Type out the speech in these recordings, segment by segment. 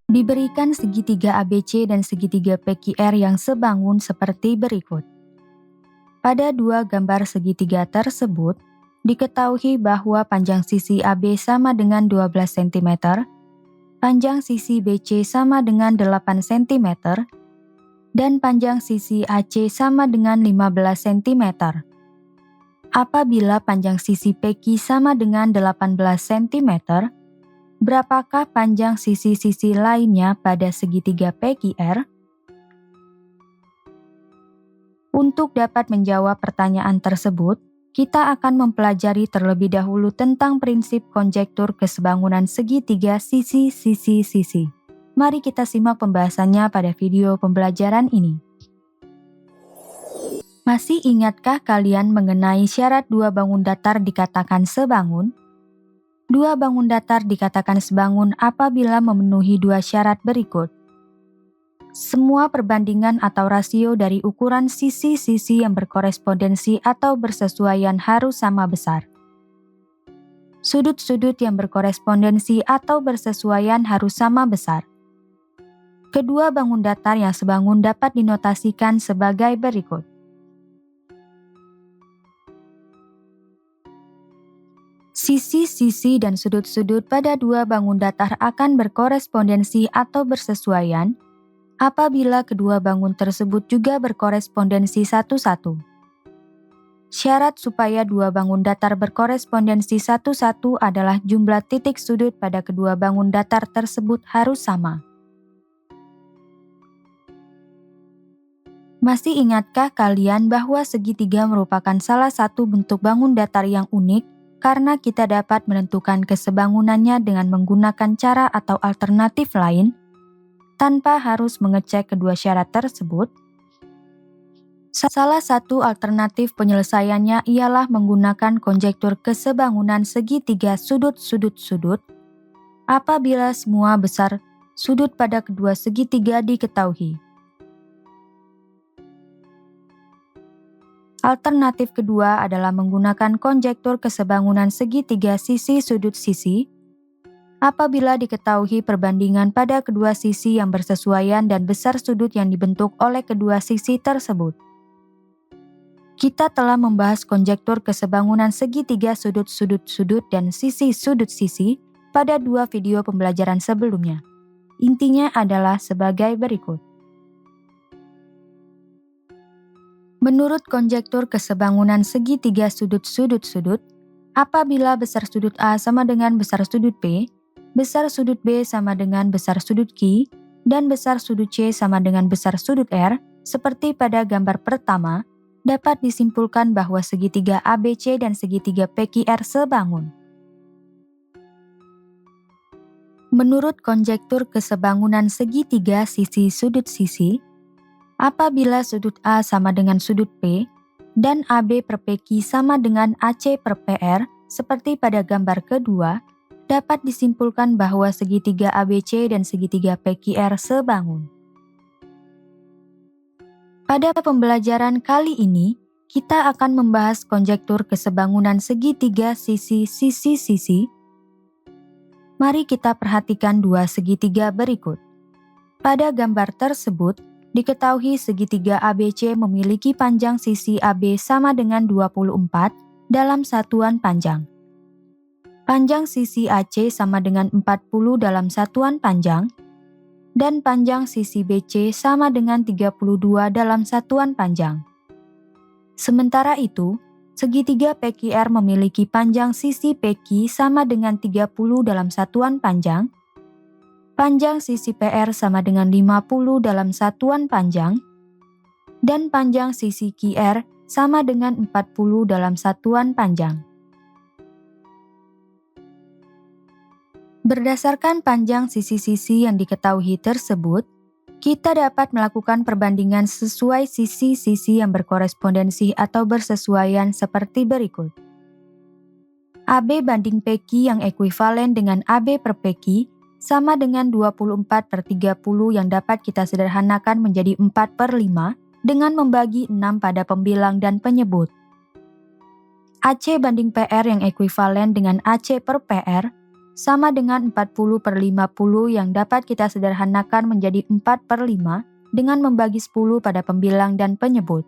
Diberikan segitiga ABC dan segitiga PQR yang sebangun seperti berikut. Pada dua gambar segitiga tersebut, diketahui bahwa panjang sisi AB sama dengan 12 cm, panjang sisi BC sama dengan 8 cm, dan panjang sisi AC sama dengan 15 cm. Apabila panjang sisi PQ sama dengan 18 cm, berapakah panjang sisi-sisi lainnya pada segitiga PQR? Untuk dapat menjawab pertanyaan tersebut, kita akan mempelajari terlebih dahulu tentang prinsip konjektur kesebangunan segitiga sisi-sisi-sisi. Mari kita simak pembahasannya pada video pembelajaran ini. Masih ingatkah kalian mengenai syarat dua bangun datar dikatakan sebangun? Dua bangun datar dikatakan sebangun apabila memenuhi dua syarat berikut. Semua perbandingan atau rasio dari ukuran sisi-sisi yang berkorespondensi atau bersesuaian harus sama besar. Sudut-sudut yang berkorespondensi atau bersesuaian harus sama besar. Kedua bangun datar yang sebangun dapat dinotasikan sebagai berikut. Sisi-sisi dan sudut-sudut pada dua bangun datar akan berkorespondensi atau bersesuaian apabila kedua bangun tersebut juga berkorespondensi satu-satu. Syarat supaya dua bangun datar berkorespondensi satu-satu adalah jumlah titik sudut pada kedua bangun datar tersebut harus sama. Masih ingatkah kalian bahwa segitiga merupakan salah satu bentuk bangun datar yang unik karena kita dapat menentukan kesebangunannya dengan menggunakan cara atau alternatif lain tanpa harus mengecek kedua syarat tersebut? Salah satu alternatif penyelesaiannya ialah menggunakan konjektur kesebangunan segitiga sudut-sudut-sudut apabila semua besar sudut pada kedua segitiga diketahui. Alternatif kedua adalah menggunakan konjektur kesebangunan segitiga sisi sudut sisi apabila diketahui perbandingan pada kedua sisi yang bersesuaian dan besar sudut yang dibentuk oleh kedua sisi tersebut. Kita telah membahas konjektur kesebangunan segitiga sudut-sudut-sudut dan sisi sudut sisi pada dua video pembelajaran sebelumnya. Intinya adalah sebagai berikut. Menurut konjektur kesebangunan segitiga sudut-sudut-sudut, apabila besar sudut A sama dengan besar sudut B, besar sudut B sama dengan besar sudut Q, dan besar sudut C sama dengan besar sudut R, seperti pada gambar pertama, dapat disimpulkan bahwa segitiga ABC dan segitiga PQR sebangun. Menurut konjektur kesebangunan segitiga sisi sudut sisi, apabila sudut A sama dengan sudut P, dan AB per PQ sama dengan AC per PR, seperti pada gambar kedua, dapat disimpulkan bahwa segitiga ABC dan segitiga PQR sebangun. Pada pembelajaran kali ini, kita akan membahas konjektur kesebangunan segitiga sisi-sisi-sisi. Mari kita perhatikan dua segitiga berikut. Pada gambar tersebut, diketahui segitiga ABC memiliki panjang sisi AB sama dengan 24 dalam satuan panjang. Panjang sisi AC sama dengan 40 dalam satuan panjang, dan panjang sisi BC sama dengan 32 dalam satuan panjang. Sementara itu, segitiga PQR memiliki panjang sisi PQ sama dengan 30 dalam satuan panjang, panjang sisi PR sama dengan 50 dalam satuan panjang, dan panjang sisi QR sama dengan 40 dalam satuan panjang. Berdasarkan panjang sisi-sisi yang diketahui tersebut, kita dapat melakukan perbandingan sesuai sisi-sisi yang berkorespondensi atau bersesuaian seperti berikut. AB banding PQ yang ekuivalen dengan AB per PQ sama dengan 24/30 yang dapat kita sederhanakan menjadi 4/5 dengan membagi 6 pada pembilang dan penyebut. AC banding PR yang ekuivalen dengan AC per PR sama dengan 40/50 yang dapat kita sederhanakan menjadi 4/5 dengan membagi 10 pada pembilang dan penyebut.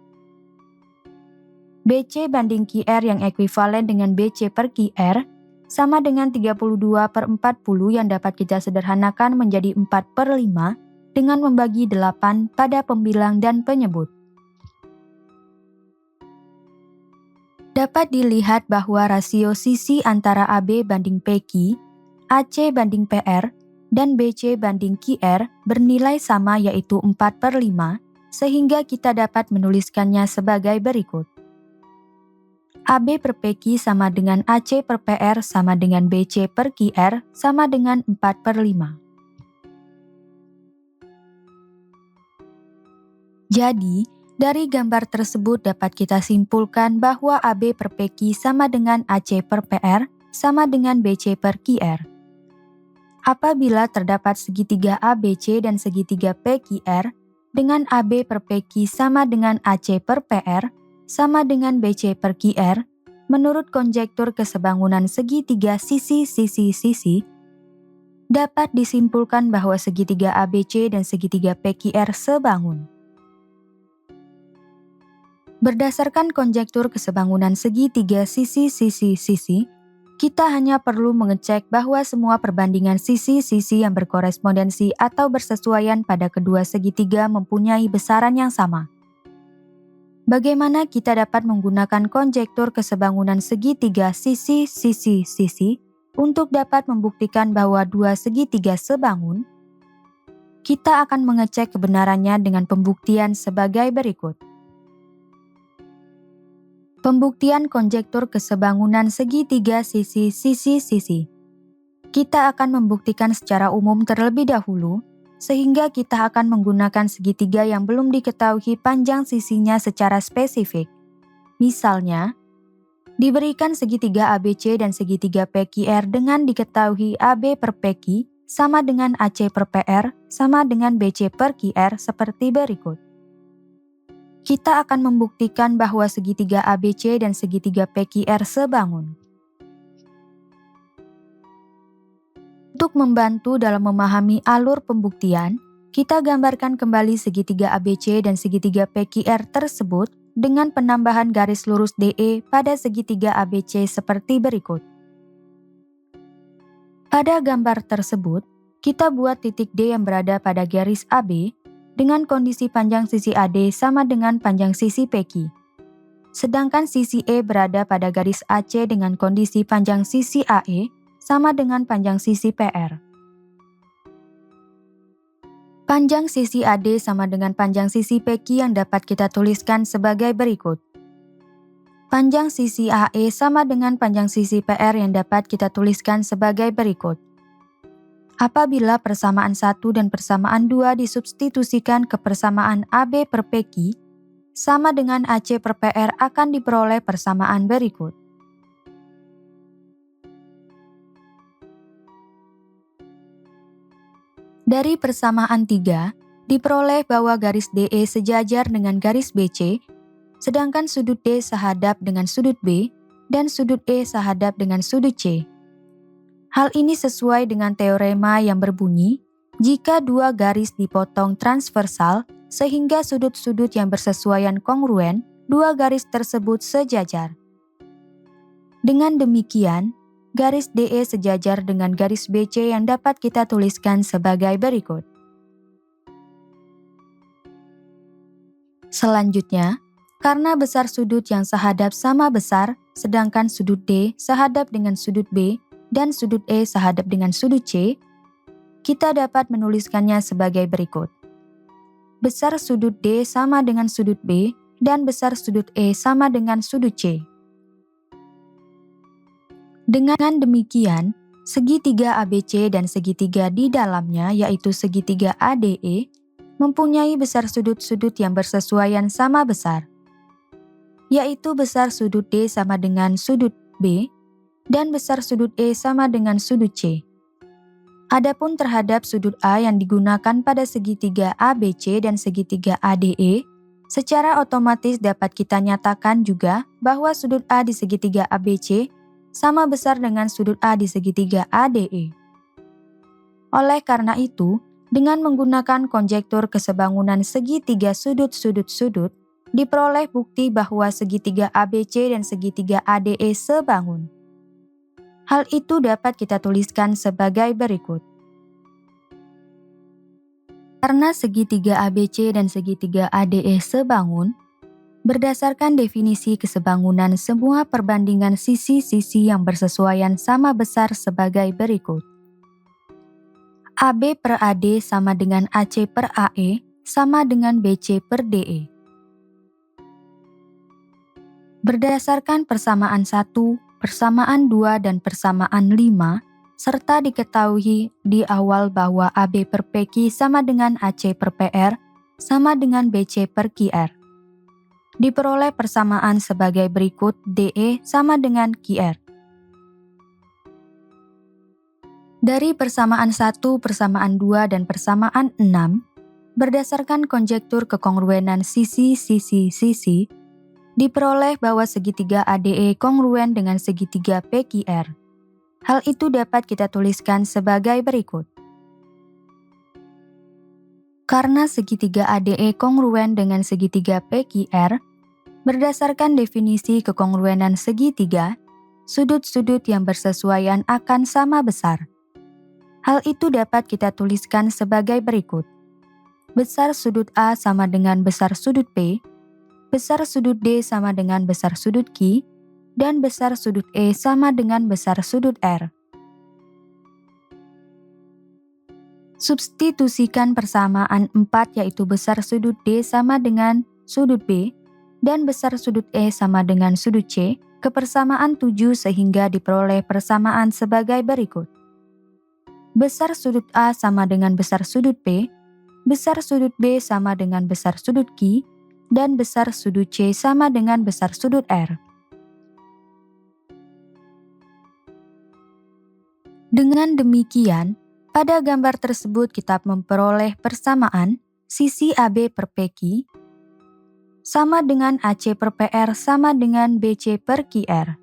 BC banding QR yang ekuivalen dengan BC per QR sama dengan 32/40 yang dapat kita sederhanakan menjadi 4/5 dengan membagi 8 pada pembilang dan penyebut. Dapat dilihat bahwa rasio sisi antara AB banding PQ, AC banding PR, dan BC banding QR bernilai sama yaitu 4/5, sehingga kita dapat menuliskannya sebagai berikut. AB per PQ sama dengan AC per PR sama dengan BC per QR sama dengan 4/5. Jadi, dari gambar tersebut dapat kita simpulkan bahwa AB per PQ sama dengan AC per PR sama dengan BC per QR. Apabila terdapat segitiga ABC dan segitiga PQR dengan AB per PQ sama dengan AC per PR sama dengan BC per QR, menurut konjektur kesebangunan segitiga sisi-sisi-sisi, dapat disimpulkan bahwa segitiga ABC dan segitiga PQR sebangun. Berdasarkan konjektur kesebangunan segitiga sisi-sisi-sisi, kita hanya perlu mengecek bahwa semua perbandingan sisi-sisi yang berkorespondensi atau bersesuaian pada kedua segitiga mempunyai besaran yang sama. Bagaimana kita dapat menggunakan konjektur kesebangunan segitiga sisi-sisi-sisi untuk dapat membuktikan bahwa dua segitiga sebangun? Kita akan mengecek kebenarannya dengan pembuktian sebagai berikut. Pembuktian konjektur kesebangunan segitiga sisi-sisi-sisi. Kita akan membuktikan secara umum terlebih dahulu, sehingga kita akan menggunakan segitiga yang belum diketahui panjang sisinya secara spesifik. Misalnya, diberikan segitiga ABC dan segitiga PQR dengan diketahui AB per PQ sama dengan AC per PR sama dengan BC per QR seperti berikut. Kita akan membuktikan bahwa segitiga ABC dan segitiga PQR sebangun. Untuk membantu dalam memahami alur pembuktian, kita gambarkan kembali segitiga ABC dan segitiga PQR tersebut dengan penambahan garis lurus DE pada segitiga ABC seperti berikut. Pada gambar tersebut, kita buat titik D yang berada pada garis AB dengan kondisi panjang sisi AD sama dengan panjang sisi PQ. Sedangkan sisi E berada pada garis AC dengan kondisi panjang sisi AE sama dengan panjang sisi PR. Panjang sisi AD sama dengan panjang sisi PQ yang dapat kita tuliskan sebagai berikut. Panjang sisi AE sama dengan panjang sisi PR yang dapat kita tuliskan sebagai berikut. Apabila persamaan 1 dan persamaan 2 disubstitusikan ke persamaan AB per PQ, sama dengan AC per PR akan diperoleh persamaan berikut. Dari persamaan 3, diperoleh bahwa garis DE sejajar dengan garis BC, sedangkan sudut D sehadap dengan sudut B, dan sudut E sehadap dengan sudut C. Hal ini sesuai dengan teorema yang berbunyi, jika dua garis dipotong transversal, sehingga sudut-sudut yang bersesuaian kongruen, dua garis tersebut sejajar. Dengan demikian, garis DE sejajar dengan garis BC yang dapat kita tuliskan sebagai berikut. Selanjutnya, karena besar sudut yang sehadap sama besar, sedangkan sudut D sehadap dengan sudut B dan sudut E sehadap dengan sudut C, kita dapat menuliskannya sebagai berikut. Besar sudut D sama dengan sudut B dan besar sudut E sama dengan sudut C. Dengan demikian, segitiga ABC dan segitiga di dalamnya yaitu segitiga ADE mempunyai besar sudut-sudut yang bersesuaian sama besar, yaitu besar sudut D sama dengan sudut B dan besar sudut E sama dengan sudut C. Adapun terhadap sudut A yang digunakan pada segitiga ABC dan segitiga ADE, secara otomatis dapat kita nyatakan juga bahwa sudut A di segitiga ABC sama besar dengan sudut A di segitiga ADE. Oleh karena itu, dengan menggunakan konjektur kesebangunan segitiga sudut-sudut-sudut, diperoleh bukti bahwa segitiga ABC dan segitiga ADE sebangun. Hal itu dapat kita tuliskan sebagai berikut. Karena segitiga ABC dan segitiga ADE sebangun, berdasarkan definisi kesebangunan semua perbandingan sisi-sisi yang bersesuaian sama besar sebagai berikut. AB per AD sama dengan AC per AE sama dengan BC per DE. Berdasarkan persamaan 1, persamaan 2, dan persamaan 5, serta diketahui di awal bahwa AB per PQ sama dengan AC per PR sama dengan BC per QR. Diperoleh persamaan sebagai berikut DE sama dengan QR. Dari persamaan 1, persamaan 2, dan persamaan 6, berdasarkan konjektur kekongruenan sisi-sisi-sisi, diperoleh bahwa segitiga ADE kongruen dengan segitiga PQR. Hal itu dapat kita tuliskan sebagai berikut. Karena segitiga ADE kongruen dengan segitiga PQR, berdasarkan definisi kekongruenan segitiga, sudut-sudut yang bersesuaian akan sama besar. Hal itu dapat kita tuliskan sebagai berikut. Besar sudut A sama dengan besar sudut P, besar sudut D sama dengan besar sudut Q, dan besar sudut E sama dengan besar sudut R. Substitusikan persamaan 4 yaitu besar sudut D sama dengan sudut B, dan besar sudut E sama dengan sudut C, ke persamaan 7 sehingga diperoleh persamaan sebagai berikut. Besar sudut A sama dengan besar sudut P, besar sudut B sama dengan besar sudut Q, dan besar sudut C sama dengan besar sudut R. Dengan demikian, pada gambar tersebut kita memperoleh persamaan sisi AB per PQ sama dengan AC per PR sama dengan BC per QR.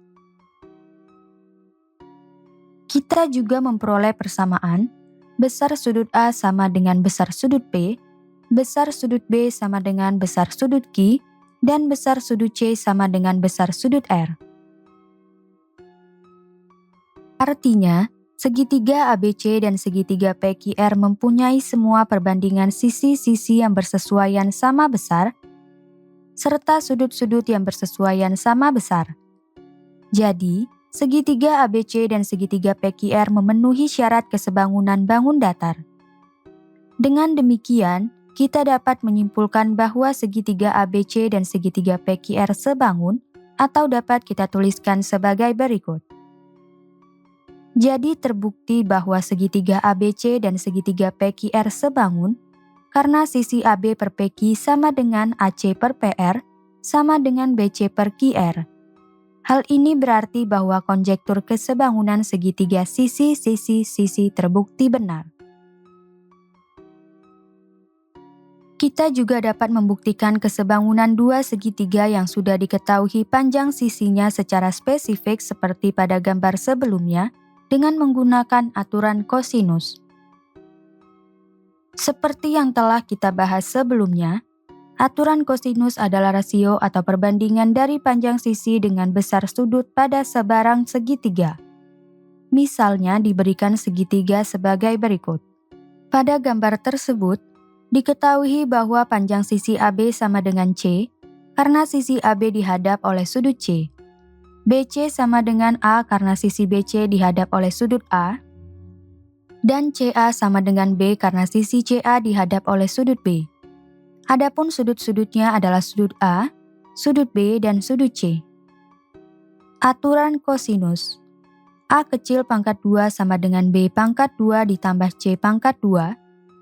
Kita juga memperoleh persamaan besar sudut A sama dengan besar sudut P, besar sudut B sama dengan besar sudut Q, dan besar sudut C sama dengan besar sudut R. Artinya, segitiga ABC dan segitiga PQR mempunyai semua perbandingan sisi-sisi yang bersesuaian sama besar, serta sudut-sudut yang bersesuaian sama besar. Jadi, segitiga ABC dan segitiga PQR memenuhi syarat kesebangunan bangun datar. Dengan demikian, kita dapat menyimpulkan bahwa segitiga ABC dan segitiga PQR sebangun, atau dapat kita tuliskan sebagai berikut. Jadi terbukti bahwa segitiga ABC dan segitiga PQR sebangun karena sisi AB per PQ sama dengan AC per PR sama dengan BC per QR. Hal ini berarti bahwa konjektur kesebangunan segitiga sisi-sisi-sisi terbukti benar. Kita juga dapat membuktikan kesebangunan dua segitiga yang sudah diketahui panjang sisinya secara spesifik seperti pada gambar sebelumnya, dengan menggunakan aturan kosinus. Seperti yang telah kita bahas sebelumnya, aturan kosinus adalah rasio atau perbandingan dari panjang sisi dengan besar sudut pada sebarang segitiga. Misalnya diberikan segitiga sebagai berikut. Pada gambar tersebut, diketahui bahwa panjang sisi AB sama dengan C, karena sisi AB dihadap oleh sudut C. BC sama dengan A karena sisi BC dihadap oleh sudut A, dan CA sama dengan B karena sisi CA dihadap oleh sudut B. Adapun sudut-sudutnya adalah sudut A, sudut B, dan sudut C. Aturan kosinus. A kecil pangkat 2 sama dengan B pangkat 2 ditambah C pangkat 2,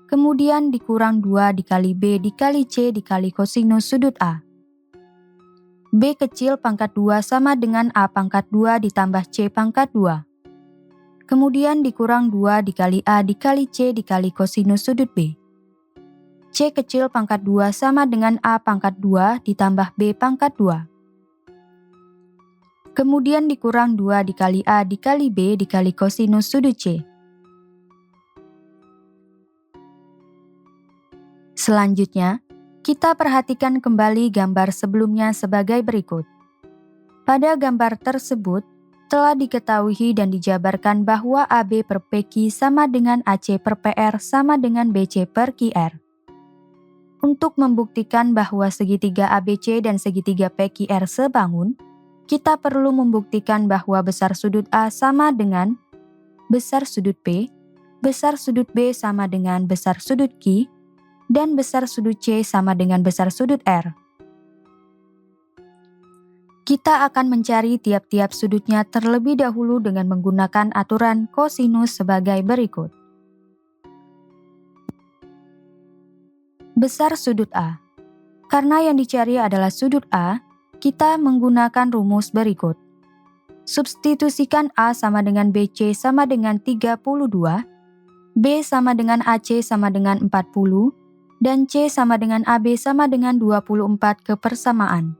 kemudian dikurang 2 dikali B dikali C dikali kosinus sudut A. B kecil pangkat 2 sama dengan A pangkat 2 ditambah C pangkat 2. Kemudian dikurang 2 dikali A dikali C dikali kosinus sudut B. C kecil pangkat 2 sama dengan A pangkat 2 ditambah B pangkat 2. Kemudian dikurang 2 dikali A dikali B dikali kosinus sudut C. Selanjutnya, kita perhatikan kembali gambar sebelumnya sebagai berikut. Pada gambar tersebut, telah diketahui dan dijabarkan bahwa AB per PQ sama dengan AC per PR sama dengan BC per QR. Untuk membuktikan bahwa segitiga ABC dan segitiga PQR sebangun, kita perlu membuktikan bahwa besar sudut A sama dengan besar sudut P, besar sudut B sama dengan besar sudut Q, dan besar sudut C sama dengan besar sudut R. Kita akan mencari tiap-tiap sudutnya terlebih dahulu dengan menggunakan aturan kosinus sebagai berikut. Besar sudut A. Karena yang dicari adalah sudut A, kita menggunakan rumus berikut. Substitusikan A sama dengan BC sama dengan 32, B sama dengan AC sama dengan 40, dan C sama dengan AB sama dengan 24 kepersamaan.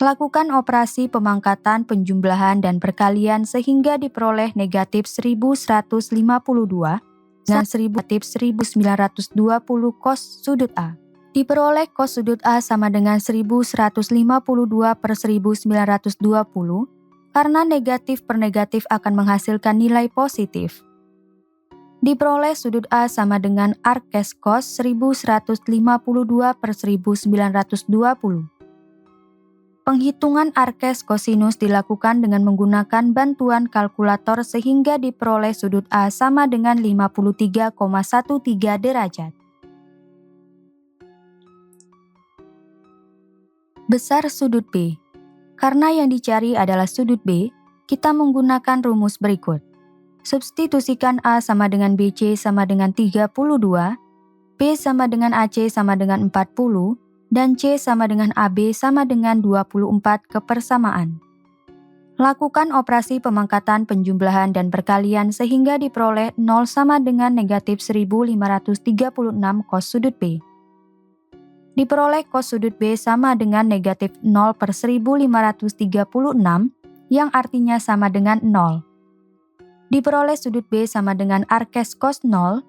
Lakukan operasi pemangkatan, penjumlahan, dan perkalian sehingga diperoleh negatif 1152 dan 1920 cos sudut A. Diperoleh cos sudut A sama dengan 1152 per 1920 karena negatif per negatif akan menghasilkan nilai positif. Diperoleh sudut A sama dengan arces cos 1152 per 1920. Penghitungan arces kosinus dilakukan dengan menggunakan bantuan kalkulator sehingga diperoleh sudut A sama dengan 53,13 derajat. Besar sudut B. Karena yang dicari adalah sudut B, kita menggunakan rumus berikut. Substitusikan A sama dengan BC sama dengan 32, B sama dengan AC sama dengan 40, dan C sama dengan AB sama dengan 24 kepersamaan. Lakukan operasi pemangkatan, penjumlahan, dan perkalian sehingga diperoleh 0 sama dengan negatif 1536 cos sudut B. Diperoleh cos sudut B sama dengan negatif 0 per 1536 yang artinya sama dengan 0. Diperoleh sudut B sama dengan arces cos 0.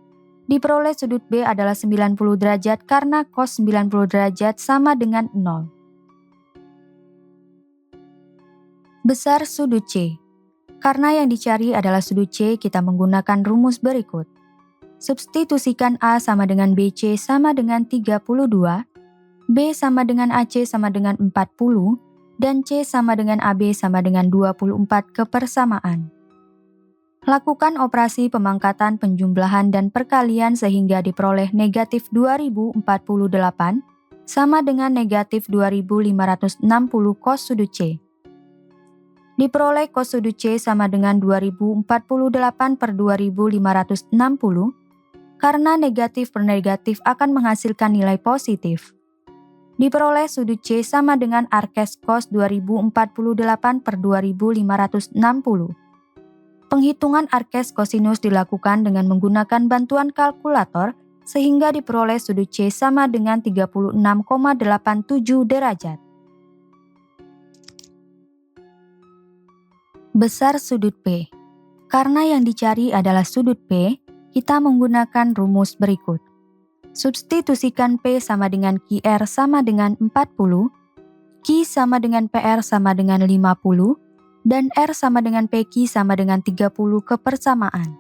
Diperoleh sudut B adalah 90 derajat karena cos 90 derajat sama dengan 0. Besar sudut C. Karena yang dicari adalah sudut C, kita menggunakan rumus berikut. Substitusikan A sama dengan BC sama dengan 32, B sama dengan AC sama dengan 40, dan C sama dengan AB sama dengan 24 kepersamaan. Lakukan operasi pemangkatan, penjumlahan, dan perkalian sehingga diperoleh negatif 2048 sama dengan negatif 2560 cos sudut C. Diperoleh cos sudut C sama dengan 2048 per 2560 karena negatif per negatif akan menghasilkan nilai positif. Diperoleh sudut C sama dengan arces cos 2048 per 2560. Penghitungan arces kosinus dilakukan dengan menggunakan bantuan kalkulator sehingga diperoleh sudut C sama dengan 36,87 derajat. Besar sudut P. Karena yang dicari adalah sudut P, kita menggunakan rumus berikut. Substitusikan P sama dengan QR sama dengan 40, Q sama dengan PR sama dengan 50, dan R sama dengan PQ sama dengan 30 kepersamaan.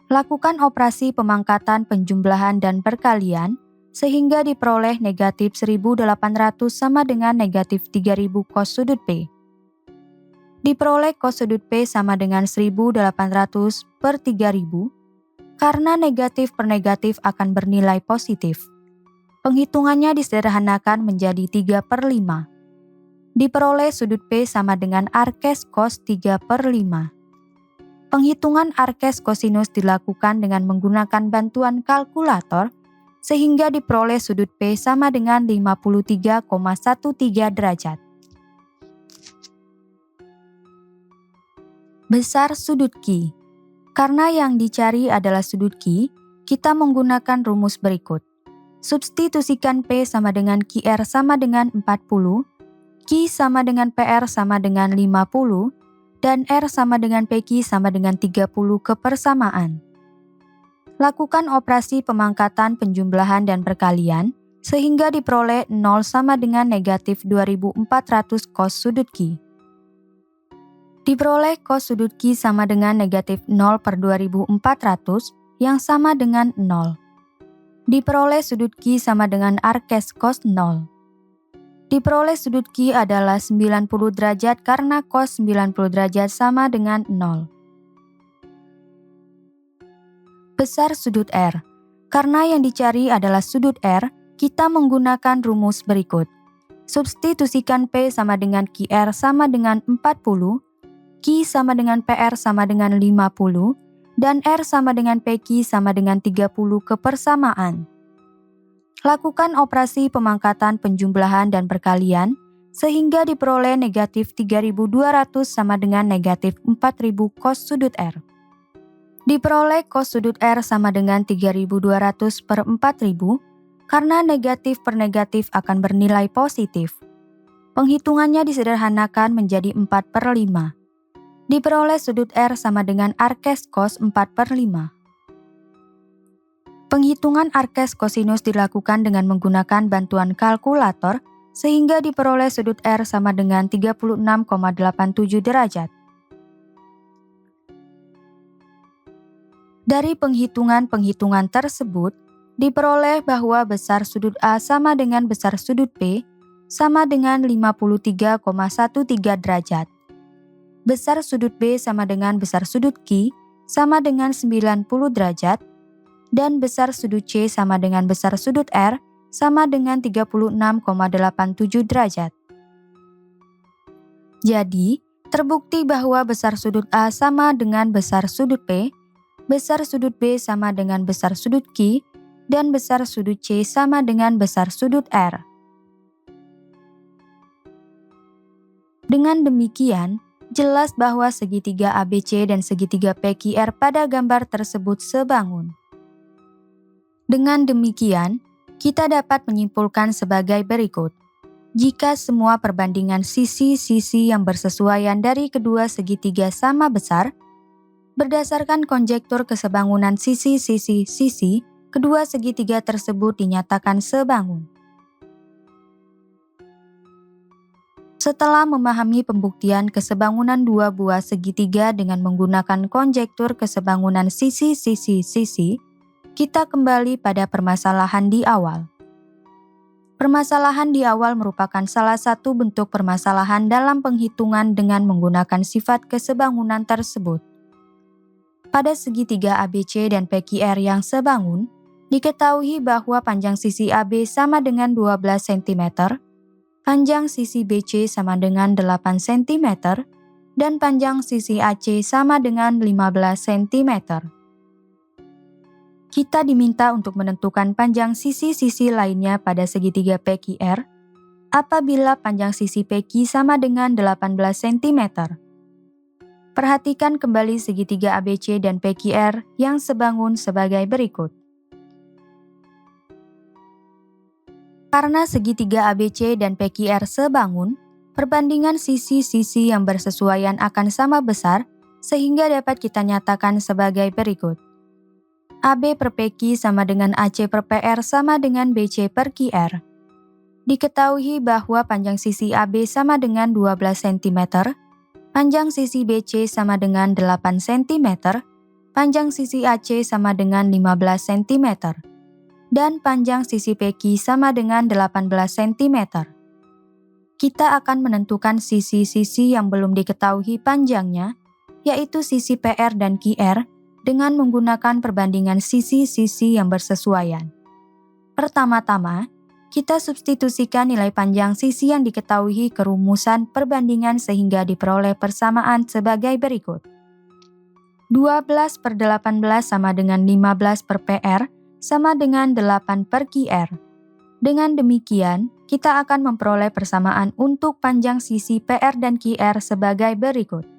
Lakukan operasi pemangkatan, penjumlahan, dan perkalian sehingga diperoleh negatif 1800 sama dengan negatif 3000 cos sudut P. Diperoleh cos sudut P sama dengan 1800 per 3000 karena negatif per negatif akan bernilai positif. Penghitungannya disederhanakan menjadi 3 per 5. Diperoleh sudut P sama dengan arces cos 3 per 5. Penghitungan arces kosinus dilakukan dengan menggunakan bantuan kalkulator sehingga diperoleh sudut P sama dengan 53,13 derajat. Besar sudut Q. Karena yang dicari adalah sudut Q, kita menggunakan rumus berikut. Substitusikan P sama dengan QR sama dengan 40, Q Q sama dengan PR sama dengan 50, dan R sama dengan PQ sama dengan 30 kepersamaan. Lakukan operasi pemangkatan, penjumlahan, dan perkalian, sehingga diperoleh 0 sama dengan negatif 2400 cos sudut Q. Diperoleh cos sudut Q sama dengan negatif 0 per 2400 yang sama dengan 0. Diperoleh sudut Q sama dengan arces cos 0. Diperoleh sudut Q adalah 90 derajat karena cos 90 derajat sama dengan 0. Besar sudut R. Karena yang dicari adalah sudut R, kita menggunakan rumus berikut. Substitusikan P sama dengan QR sama dengan 40, Q sama dengan PR sama dengan 50, dan R sama dengan PQ sama dengan 30 kepersamaan. Lakukan operasi pemangkatan, penjumlahan, dan perkalian, sehingga diperoleh negatif 3200 sama dengan negatif 4000 cos sudut R. Diperoleh cos sudut R sama dengan 3200 per 4000, karena negatif per negatif akan bernilai positif. Penghitungannya disederhanakan menjadi 4 per 5. Diperoleh sudut R sama dengan arces cos 4 per 5. Penghitungan arces kosinus dilakukan dengan menggunakan bantuan kalkulator, sehingga diperoleh sudut R sama dengan 36,87 derajat. Dari penghitungan-penghitungan tersebut, diperoleh bahwa besar sudut A sama dengan besar sudut P sama dengan 53,13 derajat. Besar sudut B sama dengan besar sudut Q sama dengan 90 derajat, dan besar sudut C sama dengan besar sudut R sama dengan 36,87 derajat. Jadi, terbukti bahwa besar sudut A sama dengan besar sudut P, besar sudut B sama dengan besar sudut Q, dan besar sudut C sama dengan besar sudut R. Dengan demikian, jelas bahwa segitiga ABC dan segitiga PQR pada gambar tersebut sebangun. Dengan demikian, kita dapat menyimpulkan sebagai berikut. Jika semua perbandingan sisi-sisi yang bersesuaian dari kedua segitiga sama besar, berdasarkan konjektur kesebangunan sisi-sisi, kedua segitiga tersebut dinyatakan sebangun. Setelah memahami pembuktian kesebangunan dua buah segitiga dengan menggunakan konjektur kesebangunan sisi-sisi, kita kembali pada permasalahan di awal. Permasalahan di awal merupakan salah satu bentuk permasalahan dalam penghitungan dengan menggunakan sifat kesebangunan tersebut. Pada segitiga ABC dan PQR yang sebangun, diketahui bahwa panjang sisi AB sama dengan 12 cm, panjang sisi BC sama dengan 8 cm, dan panjang sisi AC sama dengan 15 cm. Kita diminta untuk menentukan panjang sisi-sisi lainnya pada segitiga PQR apabila panjang sisi PQ sama dengan 18 cm. Perhatikan kembali segitiga ABC dan PQR yang sebangun sebagai berikut. Karena segitiga ABC dan PQR sebangun, perbandingan sisi-sisi yang bersesuaian akan sama besar, sehingga dapat kita nyatakan sebagai berikut. AB per PQ sama dengan AC per PR sama dengan BC per QR. Diketahui bahwa panjang sisi AB sama dengan 12 cm, panjang sisi BC sama dengan 8 cm, panjang sisi AC sama dengan 15 cm, dan panjang sisi PQ sama dengan 18 cm. Kita akan menentukan sisi-sisi yang belum diketahui panjangnya, yaitu sisi PR dan QR, dengan menggunakan perbandingan sisi-sisi yang bersesuaian. Pertama-tama, kita substitusikan nilai panjang sisi yang diketahui ke rumusan perbandingan sehingga diperoleh persamaan sebagai berikut. 12 per 18 sama dengan 15 per PR sama dengan 8 per QR. Dengan demikian, kita akan memperoleh persamaan untuk panjang sisi PR dan QR sebagai berikut.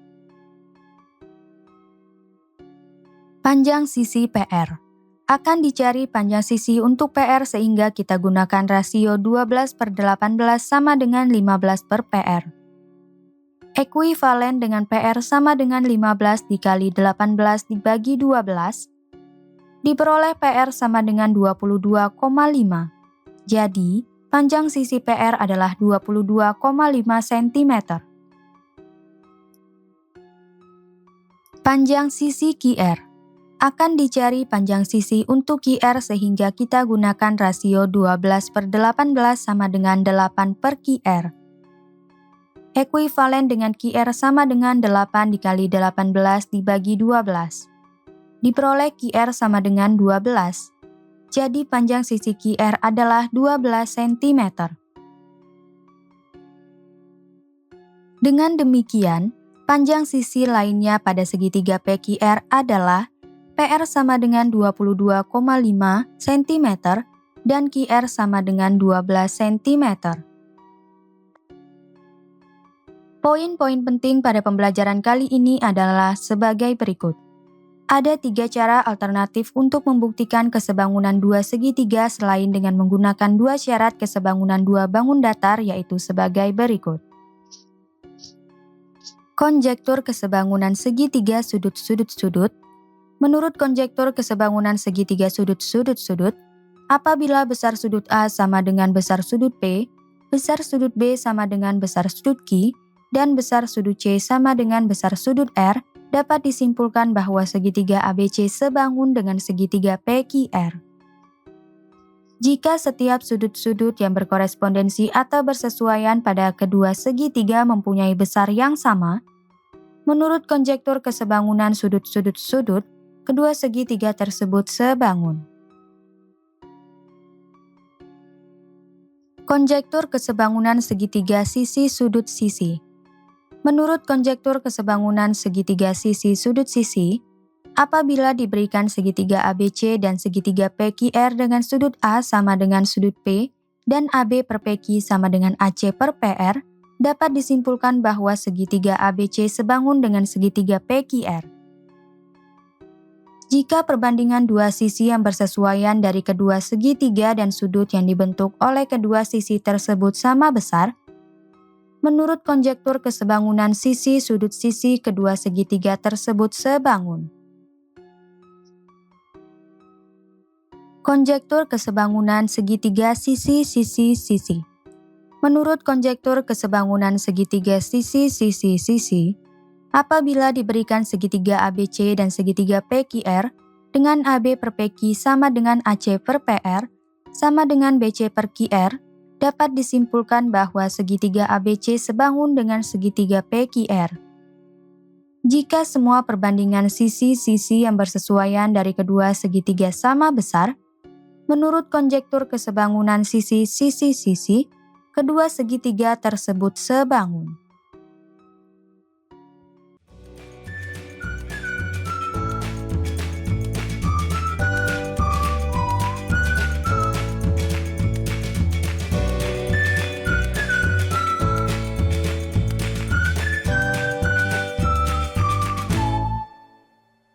Panjang sisi PR. Akan dicari panjang sisi untuk PR sehingga kita gunakan rasio 12/18 sama dengan 15/PR. Ekuivalen dengan PR sama dengan 15 dikali 18 dibagi 12, diperoleh PR sama dengan 22,5. Jadi, panjang sisi PR adalah 22,5 cm. Panjang sisi QR. Akan dicari panjang sisi untuk QR sehingga kita gunakan rasio 12/18 sama dengan 8/QR. Ekuivalen dengan QR sama dengan 8 dikali 18 dibagi 12. Diperoleh QR sama dengan 12. Jadi panjang sisi QR adalah 12 cm. Dengan demikian, panjang sisi lainnya pada segitiga PQR adalah PR sama dengan 22,5 cm dan QR sama dengan 12 cm. Poin-poin penting pada pembelajaran kali ini adalah sebagai berikut. Ada 3 cara alternatif untuk membuktikan kesebangunan dua segitiga selain dengan menggunakan 2 syarat kesebangunan dua bangun datar, yaitu sebagai berikut. Konjektur kesebangunan segitiga sudut-sudut-sudut. Menurut konjektur kesebangunan segitiga sudut-sudut-sudut, apabila besar sudut A sama dengan besar sudut P, besar sudut B sama dengan besar sudut Q, dan besar sudut C sama dengan besar sudut R, dapat disimpulkan bahwa segitiga ABC sebangun dengan segitiga PQR. Jika setiap sudut-sudut yang berkorespondensi atau bersesuaian pada kedua segitiga mempunyai besar yang sama, menurut konjektur kesebangunan sudut-sudut-sudut, kedua segitiga tersebut sebangun. Konjektur kesebangunan segitiga sisi sudut sisi. Menurut konjektur kesebangunan segitiga sisi sudut sisi, apabila diberikan segitiga ABC dan segitiga PQR dengan sudut A sama dengan sudut P dan AB per PQ sama dengan AC per PR, dapat disimpulkan bahwa segitiga ABC sebangun dengan segitiga PQR. Jika perbandingan dua sisi yang bersesuaian dari kedua segitiga dan sudut yang dibentuk oleh kedua sisi tersebut sama besar, menurut konjektur kesebangunan sisi sudut sisi kedua segitiga tersebut sebangun. Konjektur kesebangunan segitiga sisi-sisi-sisi. Menurut konjektur kesebangunan segitiga sisi-sisi-sisi, apabila diberikan segitiga ABC dan segitiga PQR dengan AB per PQ sama dengan AC per PR sama dengan BC per QR, dapat disimpulkan bahwa segitiga ABC sebangun dengan segitiga PQR. Jika semua perbandingan sisi-sisi yang bersesuaian dari kedua segitiga sama besar, menurut konjektur kesebangunan sisi-sisi-sisi, kedua segitiga tersebut sebangun.